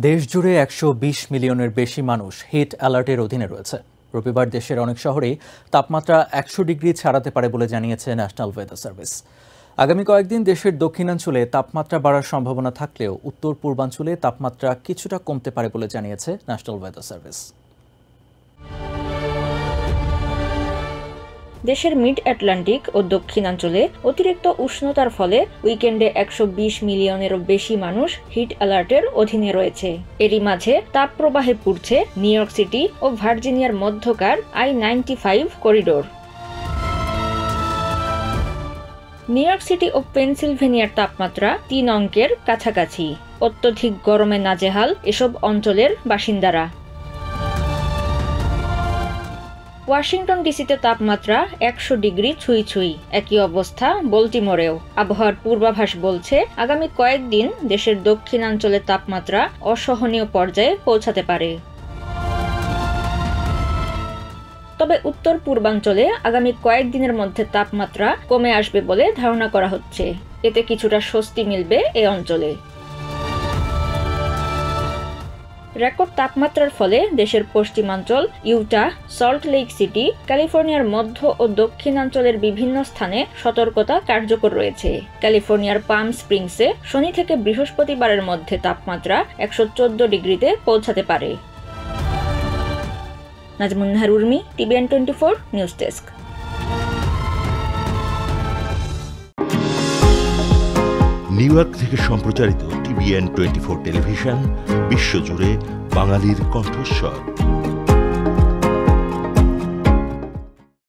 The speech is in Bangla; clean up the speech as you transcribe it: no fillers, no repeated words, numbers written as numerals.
দেশজুড়ে ১২০ মিলিয়নের বেশি মানুষ হিট অ্যালার্টের অধীনে রয়েছে। রবিবার দেশের অনেক শহরেই তাপমাত্রা ১০০ ডিগ্রি ছাড়াতে পারে বলে জানিয়েছে ন্যাশনাল ওয়েদার সার্ভিস। আগামী কয়েকদিন দেশের দক্ষিণাঞ্চলে তাপমাত্রা বাড়ার সম্ভাবনা থাকলেও উত্তর পূর্বাঞ্চলে তাপমাত্রা কিছুটা কমতে পারে বলে জানিয়েছে ন্যাশনাল ওয়েদার সার্ভিস। দেশের মিড আটলান্টিক ও দক্ষিণাঞ্চলে অতিরিক্ত উষ্ণতার ফলে উইকেন্ডে ১২০ মিলিয়নেরও বেশি মানুষ হিট অ্যালার্টের অধীনে রয়েছে। এরই মাঝে তাপপ্রবাহে পুড়ছে নিউ ইয়র্ক সিটি ও ভার্জিনিয়ার মধ্যকার I-95 করিডোর। নিউ ইয়র্ক সিটি ও পেনসিলভেনিয়ার তাপমাত্রা ৩ অঙ্কের কাছাকাছি। অত্যধিক গরমে নাজেহাল এসব অঞ্চলের বাসিন্দারা। ওয়াশিংটন ডিসিতে তাপমাত্রা ১০০ ডিগ্রি ছুঁই ছুঁই। একই অবস্থা বল্টিমোরেও। আবহাওয়ার পূর্বাভাস বলছে আগামী কয়েকদিন দেশের দক্ষিণাঞ্চলে তাপমাত্রা অসহনীয় পর্যায়ে পৌঁছাতে পারে। তবে উত্তর পূর্বাঞ্চলে আগামী কয়েকদিনের মধ্যে তাপমাত্রা কমে আসবে বলে ধারণা করা হচ্ছে। এতে কিছুটা স্বস্তি মিলবে এ অঞ্চলে। রেকর্ড তাপমাত্রার ফলে দেশের পশ্চিমাঞ্চল, ইউটা, সল্ট লেক সিটি, ক্যালিফোর্নিয়ার মধ্য ও দক্ষিণাঞ্চলের বিভিন্ন স্থানে সতর্কতা কার্যকর রয়েছে। ক্যালিফোর্নিয়ার পাম স্প্রিংসে শনি থেকে বৃহস্পতিবারের মধ্যে তাপমাত্রা ১১৪ ডিগ্রিতে পৌঁছাতে পারে। Nazmun Nahar Urmi, TVN24 news desk. New York থেকে সম্প্রচারিত TVN24 টেলিভিশন বিশ্বজুড়ে বাঙালির কণ্ঠস্বর।